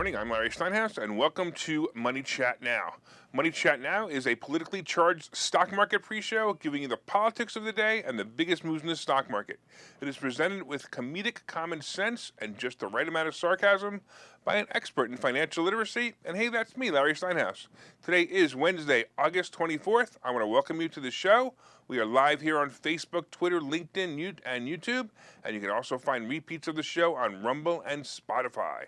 morning. I'm Larry Steinhouse, and welcome to Money Chat Now. Money Chat Now is a politically charged stock market pre-show giving you the politics of the day and the biggest moves in the stock market. It is presented with comedic common sense and just the right amount of sarcasm by an expert in financial literacy. And hey, that's me, Larry Steinhouse. Today is Wednesday, August 24th. I want to welcome you to the show. We are live here on Facebook, Twitter, LinkedIn, and YouTube, and you can also find repeats of the show on Rumble and Spotify.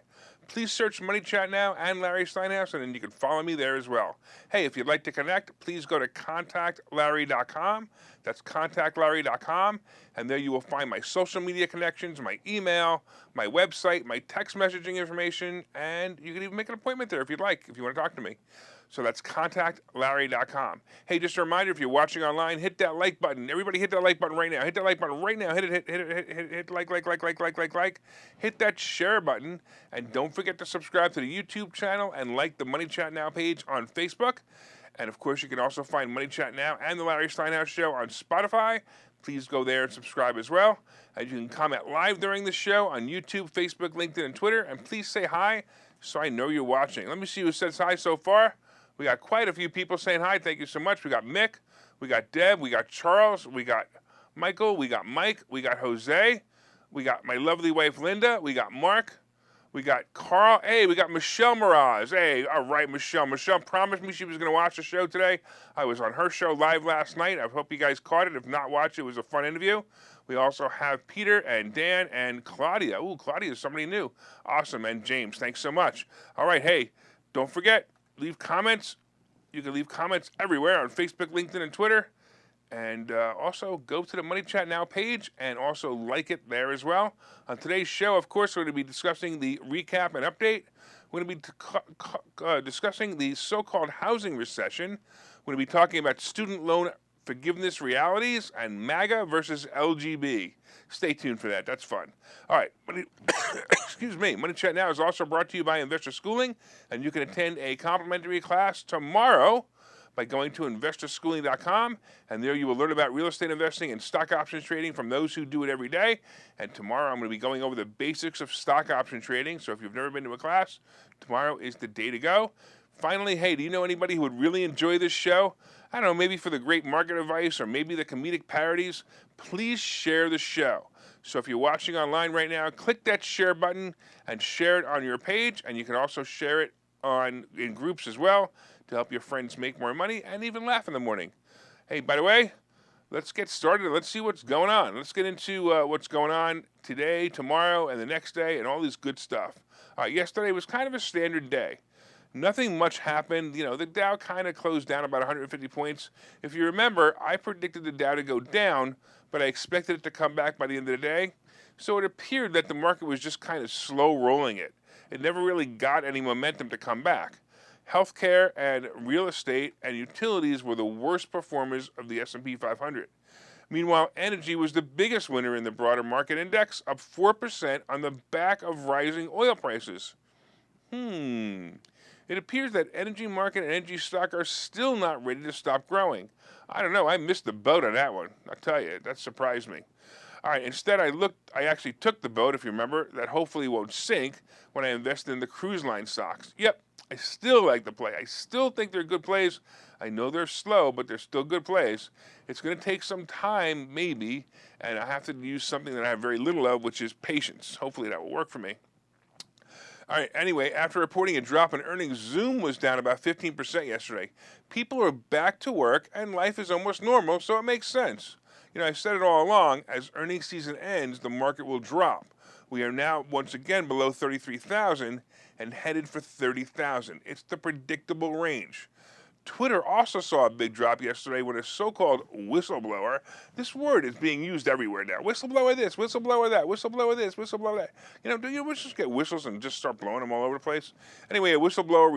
Please search Money Chat Now and Larry Steinhouse, and then you can follow me there as well. Hey, if you'd like to connect, please go to contactlarry.com. That's contactlarry.com, and there you will find my social media connections, my email, my website, my text messaging information, and you can even make an appointment there if you'd like, if you want to talk to me. So that's contactlarry.com. Hey, just a reminder, if you're watching online, hit that like button. Everybody hit that like button right now. Hit that like button right now. Hit like. Hit that share button. And don't forget to subscribe to the YouTube channel and like the Money Chat Now page on Facebook. And of course, you can also find Money Chat Now and the Larry Steinhouse Show on Spotify. Please go there and subscribe as well. And you can comment live during the show on YouTube, Facebook, LinkedIn, and Twitter. And please say hi so I know you're watching. Let me see who says hi so far. We got quite a few people saying hi. Thank you so much. We got Mick, we got Deb, we got Charles, we got Michael, we got Mike, we got Jose, we got my lovely wife Linda, we got Mark, we got Carl. Hey, we got Michelle Miraz. Hey, all right, Michelle. Michelle promised me she was going to watch the show today. I was on her show live last night. I hope you guys caught it. If not, watch it. It was a fun interview. We also have Peter and Dan and Claudia. Ooh, Claudia is somebody new. Awesome. And James, thanks so much. All right, hey, don't forget, leave comments. You can leave comments everywhere on Facebook, LinkedIn, and Twitter. And also go to the Money Chat Now page and also like it there as well. On today's show, of course, we're going to be discussing the recap and update. We're going to be discussing the so-called housing recession. We're going to be talking about student loan forgiveness realities and MAGA versus LGB. Stay tuned for that. That's fun. All right. Excuse me. Money Chat Now is also brought to you by Investor Schooling, and you can attend a complimentary class tomorrow by going to investorschooling.com, and there you will learn about real estate investing and stock options trading from those who do it every day. And tomorrow I'm going to be going over the basics of stock option trading, so if you've never been to a class, tomorrow is the day to go. Finally, hey, do you know anybody who would really enjoy this show? I don't know, maybe for the great market advice or maybe the comedic parodies, please share the show. So if you're watching online right now, click that share button and share it on your page, and you can also share it in groups as well to help your friends make more money and even laugh in the morning. Hey, by the way, let's get started. Let's see what's going on. Let's get into what's going on today, tomorrow, and the next day, and all this good stuff. Yesterday was kind of a standard day. Nothing much happened. You know, the Dow kind of closed down about 150 points. If you remember, I predicted the Dow to go down, but I expected it to come back by the end of the day. So it appeared that the market was just kind of slow rolling it. It never really got any momentum to come back. Healthcare and real estate and utilities were the worst performers of the S&P 500. Meanwhile, energy was the biggest winner in the broader market index, up 4% on the back of rising oil prices. It appears that energy market and energy stock are still not ready to stop growing. I don't know, I missed the boat on that one. I'll tell you, that surprised me. All right, instead I actually took the boat, if you remember, that hopefully won't sink when I invested in the cruise line stocks. Yep, I still like the play. I still think they're good plays. I know they're slow, but they're still good plays. It's going to take some time, maybe, and I have to use something that I have very little of, which is patience. Hopefully that will work for me. All right, anyway, after reporting a drop in earnings, Zoom was down about 15% yesterday. People are back to work, and life is almost normal, so it makes sense. You know, I've said it all along, as earnings season ends, the market will drop. We are now once again below 33,000 and headed for 30,000. It's the predictable range. Twitter also saw a big drop yesterday when a so-called whistleblower, this word is being used everywhere now, whistleblower this, whistleblower that, whistleblower this, whistleblower that. You know, do you just get whistles and just start blowing them all over the place? Anyway, a whistleblower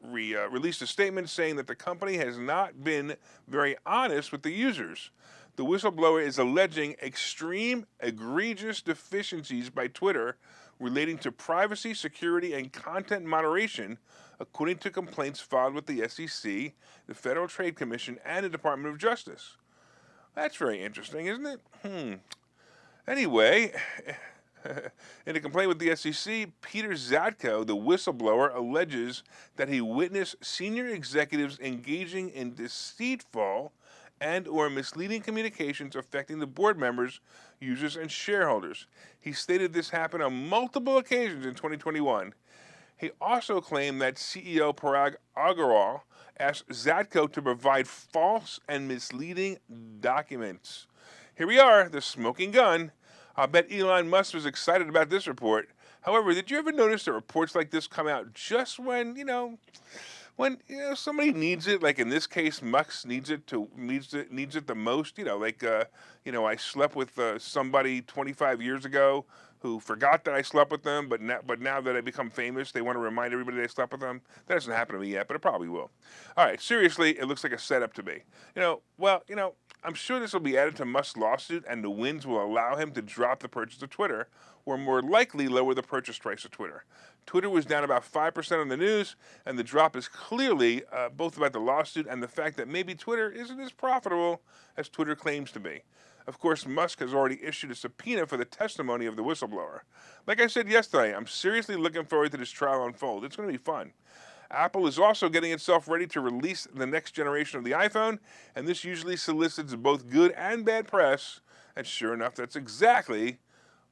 released a statement saying that the company has not been very honest with the users. The whistleblower is alleging extreme, egregious deficiencies by Twitter relating to privacy, security, and content moderation, according to complaints filed with the SEC, the Federal Trade Commission, and the Department of Justice. That's very interesting, isn't it? Anyway, In a complaint with the SEC, Peter Zatko, the whistleblower, alleges that he witnessed senior executives engaging in deceitful and or misleading communications affecting the board members, users, and shareholders. He stated this happened on multiple occasions in 2021. He also claimed that CEO Parag Agarwal asked Zatko to provide false and misleading documents. Here we are, the smoking gun. I bet Elon Musk was excited about this report. However, did you ever notice that reports like this come out just when somebody needs it? Like in this case, Musk needs it the most. I slept with somebody 25 years ago who forgot that I slept with them, but now that I become famous, they want to remind everybody they slept with them. That hasn't happened to me yet, but it probably will. All right, seriously, it looks like a setup to me. I'm sure this will be added to Musk's lawsuit, and the wins will allow him to drop the purchase of Twitter, or more likely lower the purchase price of Twitter. Twitter was down about 5% on the news, and the drop is clearly both about the lawsuit and the fact that maybe Twitter isn't as profitable as Twitter claims to be. Of course, Musk has already issued a subpoena for the testimony of the whistleblower. Like I said yesterday, I'm seriously looking forward to this trial unfold. It's going to be fun. Apple is also getting itself ready to release the next generation of the iPhone, and this usually solicits both good and bad press, and sure enough, that's exactly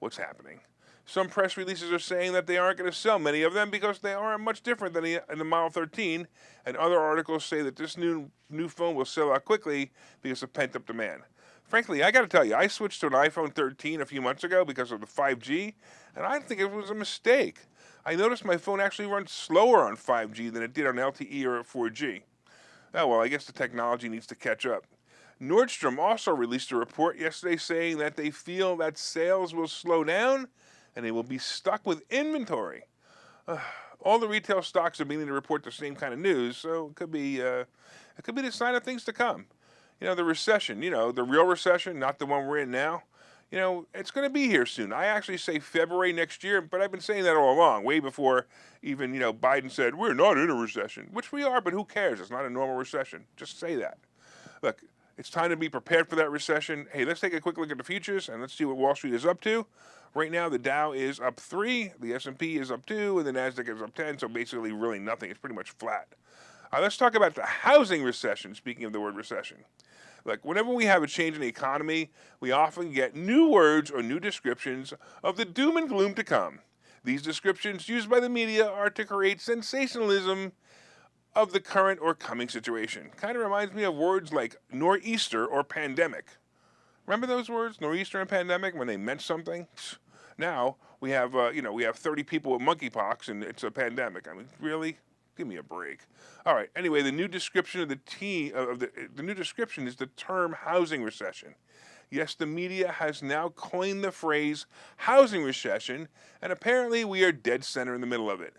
what's happening. Some press releases are saying that they aren't going to sell many of them because they aren't much different than the Model 13, and other articles say that this new phone will sell out quickly because of pent-up demand. Frankly, I got to tell you, I switched to an iPhone 13 a few months ago because of the 5G, and I think it was a mistake. I noticed my phone actually runs slower on 5G than it did on LTE or 4G. Oh, well, I guess the technology needs to catch up. Nordstrom also released a report yesterday saying that they feel that sales will slow down and they will be stuck with inventory. All the retail stocks are beginning to report the same kind of news, so it could be the sign of things to come. The recession, the real recession, not the one we're in now. It's going to be here soon. I actually say February next year, but I've been saying that all along, way before even, Biden said, we're not in a recession, which we are, but who cares? It's not a normal recession. Just say that. Look, it's time to be prepared for that recession. Hey, let's take a quick look at the futures, and let's see what Wall Street is up to. Right now, the Dow is up 3, the S&P is up 2, and the NASDAQ is up 10, so basically really nothing. It's pretty much flat. Let's talk about the housing recession, speaking of the word recession. Look, whenever we have a change in the economy, we often get new words or new descriptions of the doom and gloom to come. These descriptions used by the media are to create sensationalism of the current or coming situation. Kind of reminds me of words like nor'easter or pandemic. Remember those words, nor'easter and pandemic, when they meant something? Now we have 30 people with monkeypox and it's a pandemic. I mean, really? Give me a break. All right. Anyway, the new description of the new description is the term housing recession. Yes, the media has now coined the phrase housing recession, and apparently we are dead center in the middle of it.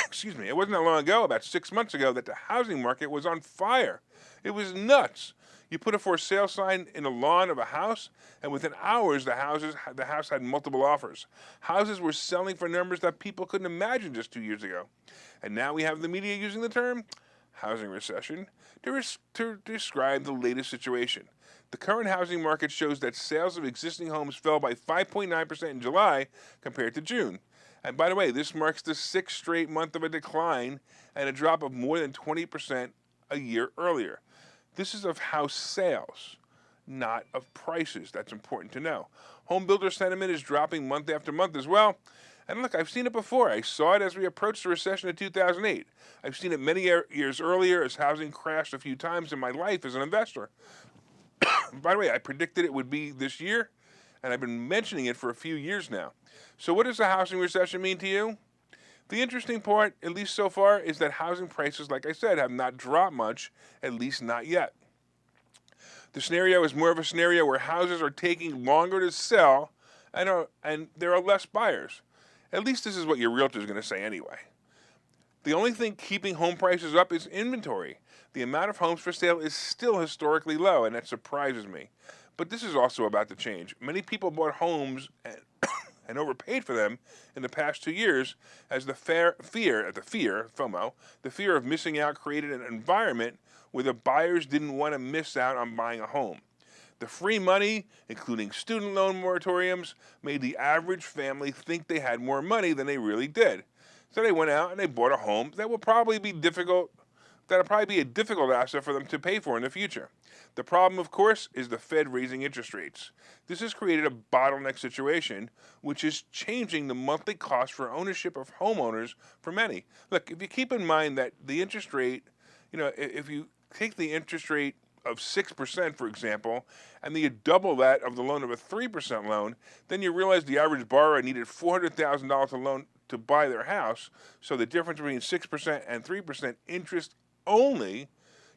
Excuse me. It wasn't that long ago, about 6 months ago, that the housing market was on fire. It was nuts. You put a for sale sign in the lawn of a house, and within hours, the house had multiple offers. Houses were selling for numbers that people couldn't imagine just 2 years ago. And now we have the media using the term housing recession to describe the latest situation. The current housing market shows that sales of existing homes fell by 5.9% in July compared to June. And by the way, this marks the 6th straight month of a decline and a drop of more than 20% a year earlier. This is of house sales, not of prices. That's important to know. Home builder sentiment is dropping month after month as well. And look, I've seen it before. I saw it as we approached the recession of 2008. I've seen it many years earlier as housing crashed a few times in my life as an investor. By the way, I predicted it would be this year, and I've been mentioning it for a few years now. So what does a housing recession mean to you? The interesting part, at least so far, is that housing prices, like I said, have not dropped much, at least not yet. The scenario is more of a scenario where houses are taking longer to sell and there are less buyers. At least this is what your realtor is going to say anyway. The only thing keeping home prices up is inventory. The amount of homes for sale is still historically low, and that surprises me. But this is also about to change. Many people bought homes and overpaid for them in the past 2 years as the fear of missing out created an environment where the buyers didn't want to miss out on buying a home. The free money, including student loan moratoriums, made the average family think they had more money than they really did. So they went out and they bought a home that will probably be difficult. That'll probably be a difficult asset for them to pay for in the future. The problem, of course, is the Fed raising interest rates. This has created a bottleneck situation, which is changing the monthly cost for ownership of homeowners for many. Look, if you keep in mind that the interest rate, if you take the interest rate of 6%, for example, and then you double that of the loan of a 3% loan, then you realize the average borrower needed $400,000 a loan to buy their house. So the difference between 6% and 3% interest only,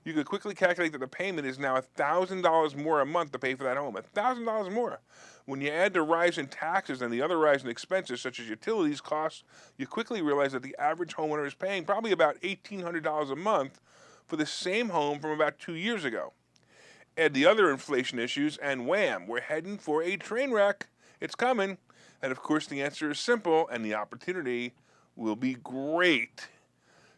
you could quickly calculate that the payment is now $1,000 more a month to pay for that home. $1,000 more. When you add the rise in taxes and the other rise in expenses, such as utilities costs, you quickly realize that the average homeowner is paying probably about $1,800 a month for the same home from about 2 years ago. Add the other inflation issues, and wham, we're heading for a train wreck. It's coming. And of course, the answer is simple, and the opportunity will be great.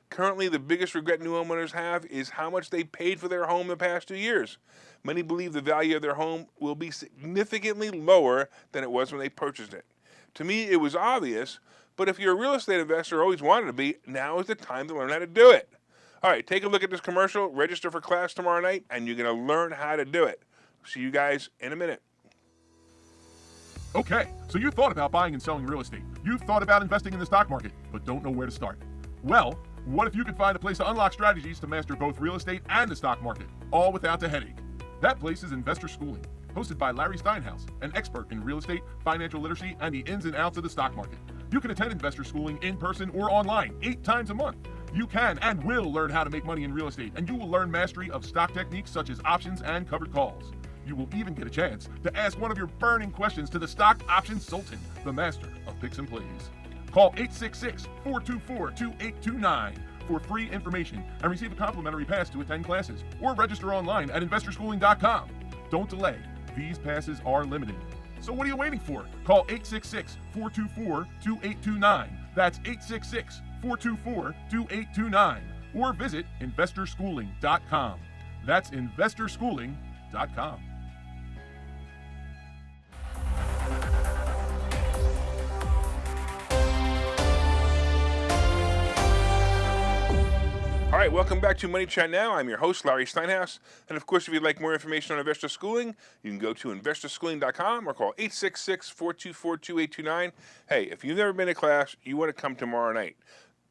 Currently, the biggest regret new homeowners have is how much they paid for their home the past 2 years. Many believe the value of their home will be significantly lower than it was when they purchased it. To me, it was obvious, but if you're a real estate investor, always wanted to be, now is the time to learn how to do it. All right, take a look at this commercial, register for class tomorrow night, and you're going to learn how to do it. See you guys in a minute. Okay, so you thought about buying and selling real estate. You've thought about investing in the stock market, but don't know where to start. Well, what if you could find a place to unlock strategies to master both real estate and the stock market, all without the headache? That place is Investor Schooling, hosted by Larry Steinhouse, an expert in real estate, financial literacy, and the ins and outs of the stock market. You can attend Investor Schooling in person or online 8 times a month. You can and will learn how to make money in real estate, and you will learn mastery of stock techniques such as options and covered calls. You will even get a chance to ask one of your burning questions to the stock option sultan, the master of picks and plays. Call 866-424-2829 for free information and receive a complimentary pass to attend classes, or register online at investorschooling.com. Don't delay. These passes are limited. So what are you waiting for? Call 866-424-2829. That's 866-424-2829. Or visit investorschooling.com. That's investorschooling.com. All right, welcome back to Money Chat Now. I'm your host, Larry Steinhouse. And of course, if you'd like more information on investor schooling, you can go to investorschooling.com or call 866-424-2829. Hey, if you've never been to class, you want to come tomorrow night,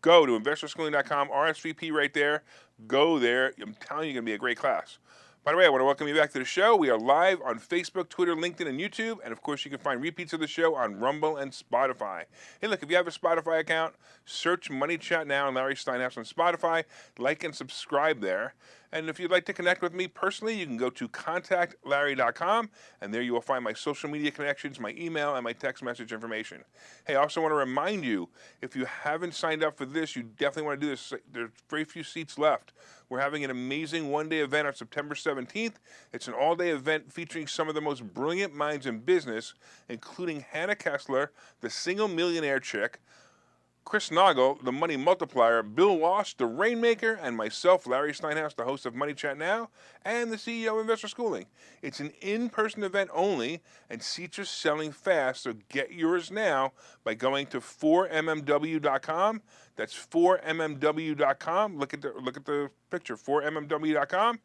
go to investorschooling.com, RSVP right there. Go there. I'm telling you, it's going to be a great class. By the way, I want to welcome you back to the show. We are live on Facebook, Twitter, LinkedIn, and YouTube. And, of course, you can find repeats of the show on Rumble and Spotify. Hey, look, if you have a Spotify account, search Money Chat Now and Larry Steinhouse on Spotify. Like and subscribe there. And if you'd like to connect with me personally, you can go to contactlarry.com, and there you will find my social media connections, my email, and my text message information. Hey, I also want to remind you, if you haven't signed up for this, you definitely want to do this. There's very few seats left. We're having an amazing one-day event on September 17th. It's an all-day event featuring some of the most brilliant minds in business, including Hannah Kessler, the single millionaire chick, Chris Noggle, the money multiplier, Bill Walsh, the rainmaker, and myself, Larry Steinhouse, the host of Money Chat Now, and the CEO of Investor Schooling. It's an in-person event only, and seats are selling fast, so get yours now by going to 4mmw.com. That's 4mmw.com. Look at the picture, 4mmw.com.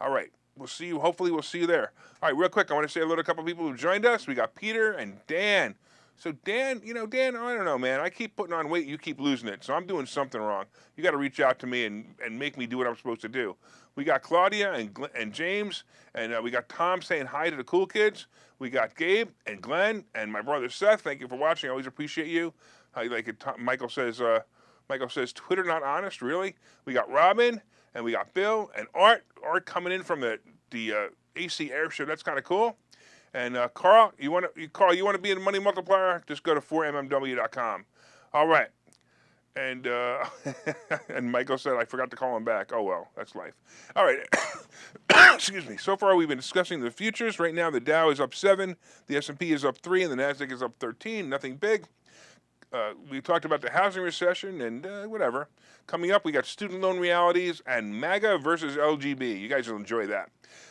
All right, we'll see you. Hopefully, we'll see you there. All right, real quick, I want to say hello to a couple people who joined us. We got Peter and Dan. So Dan, Dan, I don't know, man. I keep putting on weight, you keep losing it. So I'm doing something wrong. You got to reach out to me and make me do what I'm supposed to do. We got Claudia and James, and we got Tom saying hi to the cool kids. We got Gabe and Glenn and my brother Seth. Thank you for watching. I always appreciate you. Like it, Michael says, Twitter not honest, really. We got Robin and we got Bill and Art coming in from the AC Air Show. That's kind of cool. And Carl, you want to be in the money multiplier? Just go to 4mmw.com. All right. And and Michael said I forgot to call him back. Oh well, that's life. All right. Excuse me. So far we've been discussing the futures. Right now the Dow is up 7, the S&P is up 3, and the Nasdaq is up 13. Nothing big. We talked about the housing recession and whatever. Coming up, we got student loan realities and MAGA versus LGB. You guys will enjoy that.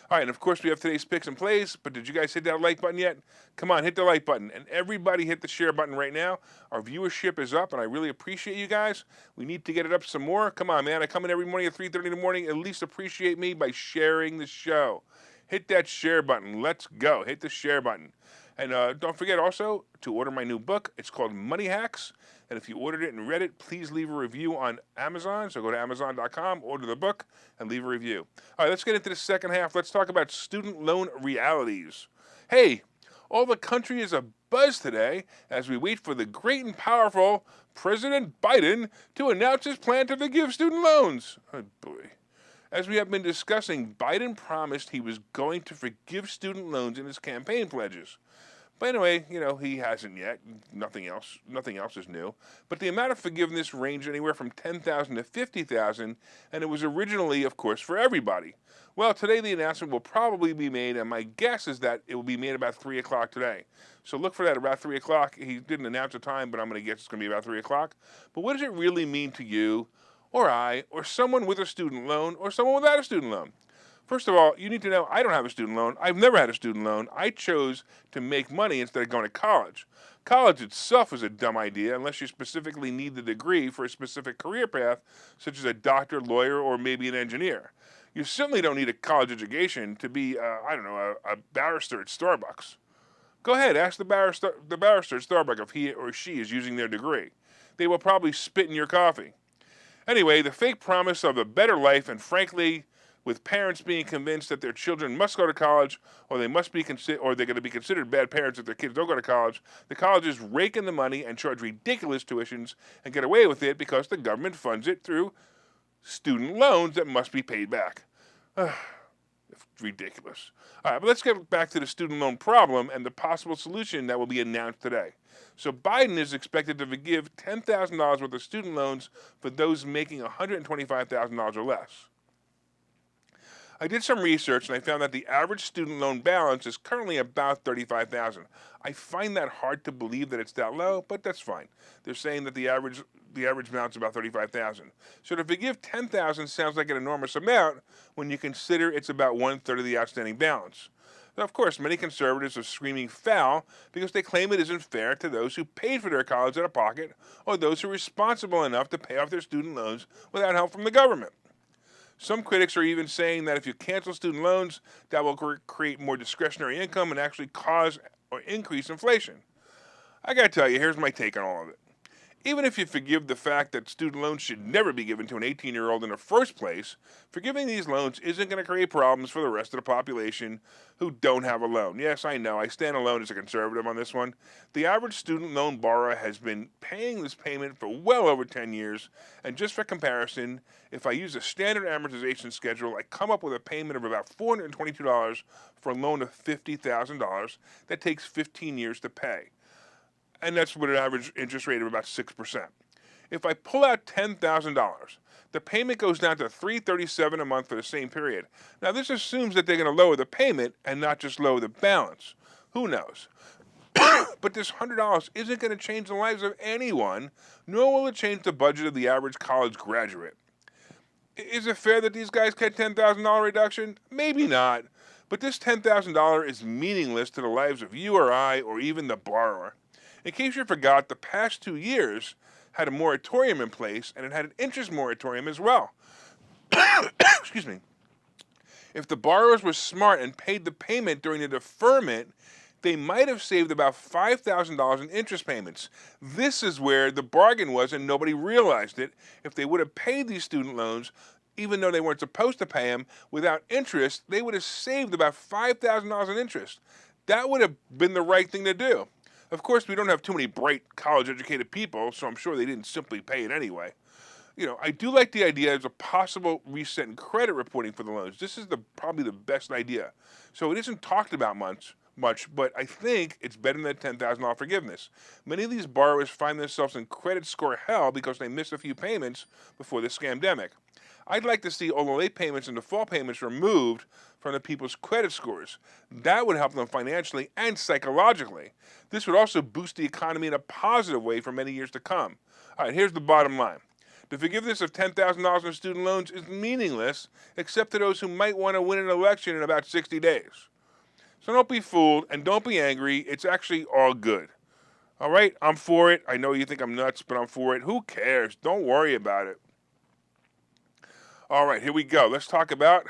All right, and of course, we have today's picks and plays, but did you guys hit that like button yet? Come on, hit the like button. And everybody hit the share button right now. Our viewership is up, and I really appreciate you guys. We need to get it up some more. Come on, man. I come in every morning at 3:30 in the morning. At least appreciate me by sharing the show. Hit that share button. Let's go. Hit the share button. And don't forget also to order my new book. It's called Money Hacks. And if you ordered it and read it, please leave a review on Amazon. So go to Amazon.com, order the book, and leave a review. All right, let's get into the second half. Let's talk about student loan realities. Hey, all the country is abuzz today as we wait for the great and powerful President Biden to announce his plan to forgive student loans. Oh, boy. As we have been discussing, Biden promised he was going to forgive student loans in his campaign pledges. But anyway, he hasn't yet. Nothing else is new. But the amount of forgiveness ranged anywhere from $10,000 to $50,000, and it was originally, of course, for everybody. Well, today the announcement will probably be made, and my guess is that it will be made about 3 o'clock today. So look for that about 3 o'clock. He didn't announce a time, but I'm going to guess it's going to be about 3 o'clock. But what does it really mean to you, or I, or someone with a student loan, or someone without a student loan? First of all, you need to know I don't have a student loan. I've never had a student loan. I chose to make money instead of going to college. College itself is a dumb idea unless you specifically need the degree for a specific career path, such as a doctor, lawyer, or maybe an engineer. You certainly don't need a college education to be, a barrister at Starbucks. Go ahead, ask the barrister at Starbucks if he or she is using their degree. They will probably spit in your coffee. Anyway, the fake promise of a better life, and frankly, with parents being convinced that their children must go to college, or they're going to be considered bad parents if their kids don't go to college, the colleges rake in the money and charge ridiculous tuitions and get away with it because the government funds it through student loans that must be paid back. Ridiculous. All right, but let's get back to the student loan problem and the possible solution that will be announced today. So Biden is expected to forgive $10,000 worth of student loans for those making $125,000 or less. I did some research and I found that the average student loan balance is currently about $35,000. I find that hard to believe that it's that low, but that's fine. They're saying that the average balance is about $35,000. So to forgive $10,000 sounds like an enormous amount when you consider it's about 1/3 of the outstanding balance. Now, of course, many conservatives are screaming foul because they claim it isn't fair to those who paid for their college out of pocket or those who are responsible enough to pay off their student loans without help from the government. Some critics are even saying that if you cancel student loans, that will create more discretionary income and actually cause or increase inflation. I gotta tell you, here's my take on all of it. Even if you forgive the fact that student loans should never be given to an 18-year-old in the first place, forgiving these loans isn't going to create problems for the rest of the population who don't have a loan. Yes, I know, I stand alone as a conservative on this one. The average student loan borrower has been paying this payment for well over 10 years, and just for comparison, if I use a standard amortization schedule, I come up with a payment of about $422 for a loan of $50,000 that takes 15 years to pay. And that's with an average interest rate of about 6%. If I pull out $10,000, the payment goes down to $337 a month for the same period. Now, this assumes that they're going to lower the payment and not just lower the balance. Who knows? But this $100 isn't going to change the lives of anyone, nor will it change the budget of the average college graduate. Is it fair that these guys get $10,000 reduction? Maybe not. But this $10,000 is meaningless to the lives of you or I or even the borrower. In case you forgot, the past 2 years had a moratorium in place, and it had an interest moratorium as well. Excuse me. If the borrowers were smart and paid the payment during the deferment, they might have saved about $5,000 in interest payments. This is where the bargain was, and nobody realized it. If they would have paid these student loans, even though they weren't supposed to pay them, without interest, they would have saved about $5,000 in interest. That would have been the right thing to do. Of course, we don't have too many bright, college-educated people, so I'm sure they didn't simply pay it anyway. I do like the idea of a possible reset in credit reporting for the loans. This is probably the best idea. So it isn't talked about much, but I think it's better than $10,000 forgiveness. Many of these borrowers find themselves in credit score hell because they missed a few payments before the scamdemic. I'd like to see all the late payments and default payments removed from the people's credit scores. That would help them financially and psychologically. This would also boost the economy in a positive way for many years to come. All right, here's the bottom line. The forgiveness of $10,000 in student loans is meaningless, except to those who might want to win an election in about 60 days. So don't be fooled and don't be angry. It's actually all good. All right, I'm for it. I know you think I'm nuts, but I'm for it. Who cares? Don't worry about it. All right, here we go. Let's talk about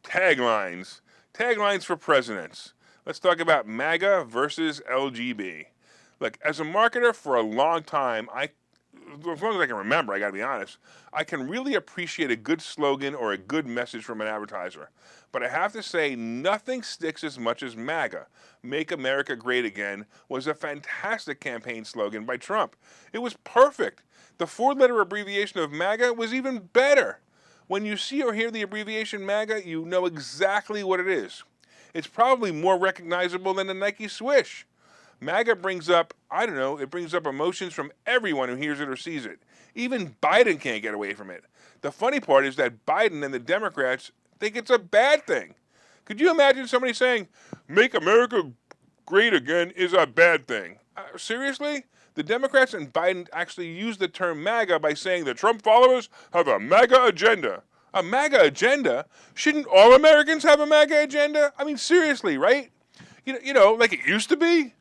taglines. Taglines for presidents. Let's talk about MAGA versus LGB. Look, as a marketer for a long time, as long as I can remember, I gotta be honest, I can really appreciate a good slogan or a good message from an advertiser. But I have to say, nothing sticks as much as MAGA. Make America Great Again was a fantastic campaign slogan by Trump. It was perfect. The 4-letter abbreviation of MAGA was even better. When you see or hear the abbreviation MAGA, you know exactly what it is. It's probably more recognizable than the Nike swish. MAGA brings up, it brings up emotions from everyone who hears it or sees it. Even Biden can't get away from it. The funny part is that Biden and the Democrats think it's a bad thing. Could you imagine somebody saying, "Make America Great Again" is a bad thing? Seriously? The Democrats and Biden actually use the term MAGA by saying the Trump followers have a MAGA agenda. A MAGA agenda? Shouldn't all Americans have a MAGA agenda? I mean, seriously, right? You know, like it used to be?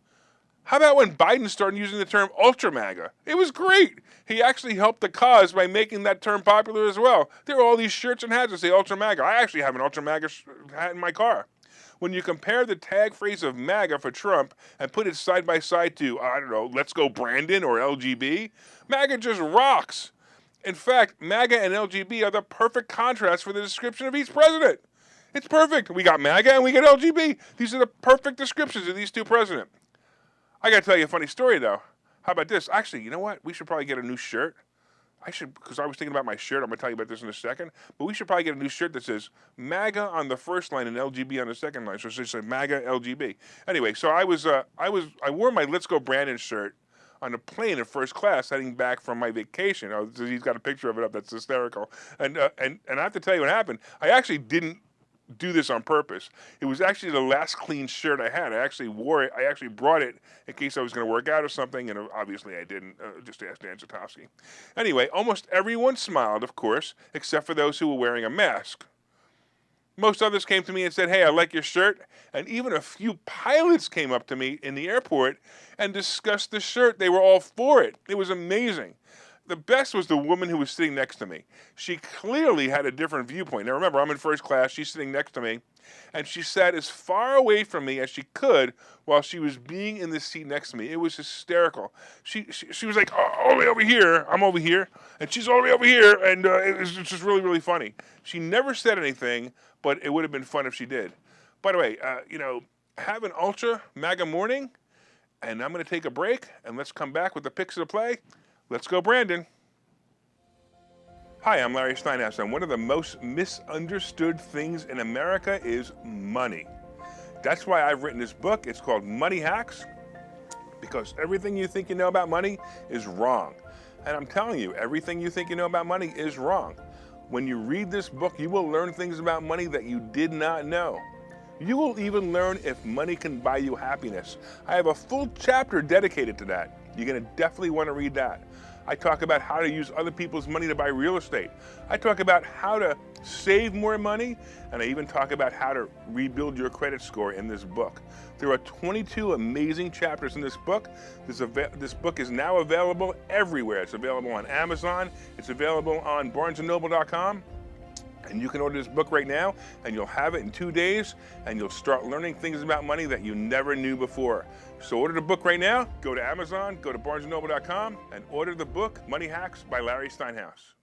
How about when Biden started using the term ultra MAGA? It was great. He actually helped the cause by making that term popular as well. There are all these shirts and hats that say ultra MAGA. I actually have an ultra MAGA hat in my car. When you compare the tag phrase of MAGA for Trump and put it side by side to, let's go Brandon or LGB, MAGA just rocks. In fact, MAGA and LGB are the perfect contrast for the description of each president. It's perfect. We got MAGA and we got LGB. These are the perfect descriptions of these two presidents. I got to tell you a funny story, though. How about this? Actually, you know what? We should probably get a new shirt. Because I was thinking about my shirt. I'm going to tell you about this in a second. But we should probably get a new shirt that says MAGA on the first line and LGB on the second line. So it says MAGA LGB. Anyway, so I wore my Let's Go Brandon shirt on a plane in first class heading back from my vacation. He's got a picture of it up. That's hysterical. And I have to tell you what happened. I actually didn't do this on purpose. It was actually the last clean shirt I had. I actually wore it. I actually brought it in case I was going to work out or something, and obviously I didn't. Just ask Dan Zatowski. Anyway, almost everyone smiled, of course, except for those who were wearing a mask. Most others came to me and said, "Hey, I like your shirt." And even a few pilots came up to me in the airport and discussed the shirt. They were all for it. It was amazing. The best was the woman who was sitting next to me. She clearly had a different viewpoint. Now remember, I'm in first class, she's sitting next to me, and she sat as far away from me as she could while she was being in the seat next to me. It was hysterical. She was like, all the way over here, I'm over here, and she's all the way over here, and it was just really, really funny. She never said anything, but it would have been fun if she did. By the way, have an ultra MAGA morning, and I'm going to take a break, and let's come back with the picks of the play. Let's go, Brandon. Hi, I'm Larry Steinhouse, and one of the most misunderstood things in America is money. That's why I've written this book. It's called Money Hacks, because everything you think you know about money is wrong. And I'm telling you, everything you think you know about money is wrong. When you read this book, you will learn things about money that you did not know. You will even learn if money can buy you happiness. I have a full chapter dedicated to that. You're going to definitely want to read that. I talk about how to use other people's money to buy real estate. I talk about how to save more money, and I even talk about how to rebuild your credit score in this book. There are 22 amazing chapters in this book. This book is now available everywhere. It's available on Amazon. It's available on barnesandnoble.com. And you can order this book right now, and you'll have it in 2 days, and you'll start learning things about money that you never knew before. So order the book right now. Go to Amazon, go to barnesandnoble.com, and order the book, Money Hacks by Larry Steinhouse.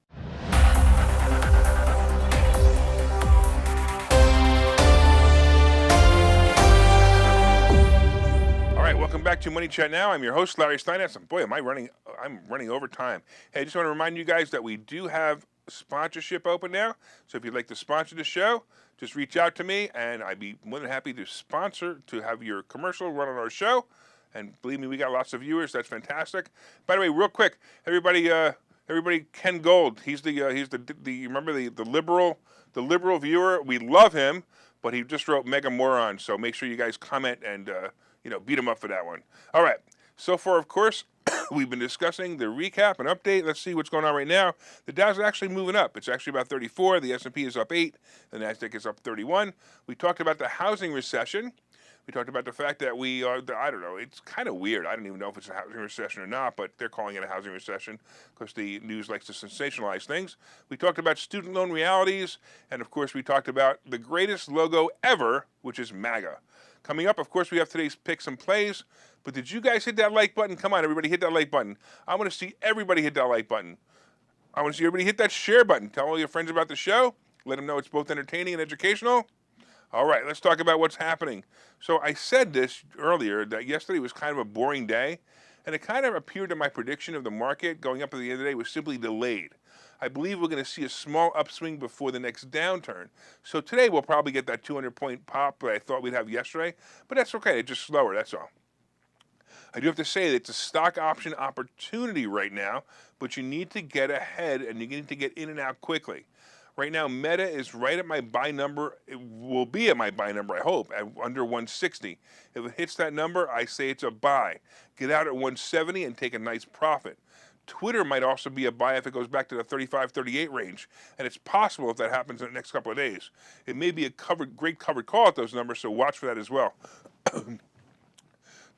All right, welcome back to Money Chat Now. I'm your host, Larry Steinhouse. And boy, I'm running over time. Hey, I just want to remind you guys that we do have sponsorship open now. So if you'd like to sponsor the show, just reach out to me, and I'd be more than happy to have your commercial run on our show. And believe me, we got lots of viewers. That's fantastic. By the way, real quick, everybody, Everybody, Ken Gold. He's the remember the liberal viewer. We love him, but he just wrote mega moron. So make sure you guys comment and beat him up for that one. All right. So far, of course, we've been discussing the recap and update. Let's see what's going on right now. The Dow's actually moving up. It's actually about 34. The S&P is up 8. The Nasdaq is up 31. We talked about the housing recession. We talked about the fact that we are, I don't know, it's kind of weird. I don't even know if it's a housing recession or not, but they're calling it a housing recession because the news likes to sensationalize things. We talked about student loan realities, and of course we talked about the greatest logo ever, which is MAGA. Coming up, of course, we have today's picks and plays, but did you guys hit that like button? Come on, everybody, hit that like button. I want to see everybody hit that like button. I want to see everybody hit that share button. Tell all your friends about the show. Let them know it's both entertaining and educational. All right, let's talk about what's happening. So I said this earlier, that yesterday was kind of a boring day, and it kind of appeared that my prediction of the market going up at the end of the day was simply delayed. I believe we're going to see a small upswing before the next downturn. So today we'll probably get that 200-point pop that I thought we'd have yesterday, but that's okay. It's just slower, that's all. I do have to say that it's a stock option opportunity right now, but you need to get ahead and you need to get in and out quickly. Right now, Meta is right at my buy number. It will be at my buy number, I hope, at under 160. If it hits that number, I say it's a buy. Get out at 170 and take a nice profit. Twitter might also be a buy if it goes back to the 35, 38 range, and it's possible if that happens in the next couple of days. It may be a great covered call at those numbers, so watch for that as well.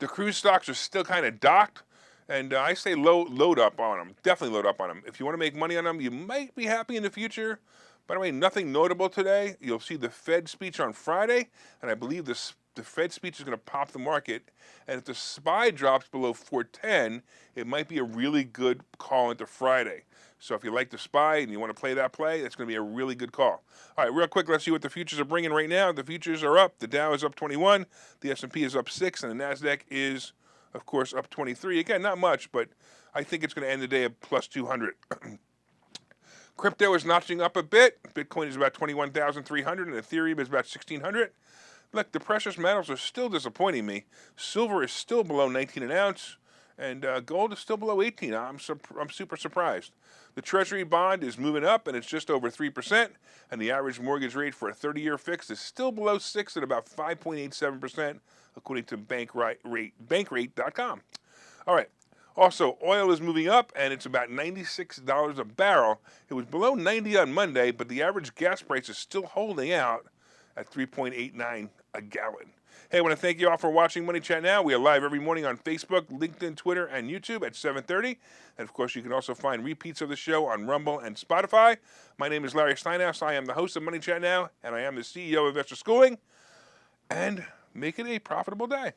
The cruise stocks are still kind of docked. And I say load up on them. Definitely load up on them. If you want to make money on them, you might be happy in the future. By the way, nothing notable today. You'll see the Fed speech on Friday, and I believe the Fed speech is going to pop the market. And if the SPY drops below 410, it might be a really good call into Friday. So if you like the SPY and you want to play that play, that's going to be a really good call. All right, real quick, let's see what the futures are bringing right now. The futures are up. The Dow is up 21. The S&P is up 6, and the Nasdaq is, of course, up 23. Again, not much, but I think it's going to end the day at plus 200. Crypto is notching up a bit. Bitcoin is about 21,300, and Ethereum is about 1,600. Look, the precious metals are still disappointing me. Silver is still below 19 an ounce, and gold is still below 18. I'm super surprised. The Treasury bond is moving up, and it's just over 3%, and the average mortgage rate for a 30-year fixed is still below 6 at about 5.87%, according to bankrate.com. All right. Also, oil is moving up, and it's about $96 a barrel. It was below 90 on Monday, but the average gas price is still holding out at 3.89 a gallon. Hey, I want to thank you all for watching Money Chat Now. We are live every morning on Facebook, LinkedIn, Twitter, and YouTube at 7:30. And, of course, you can also find repeats of the show on Rumble and Spotify. My name is Larry Steinhouse. I am the host of Money Chat Now, and I am the CEO of Investor Schooling. And make it a profitable day.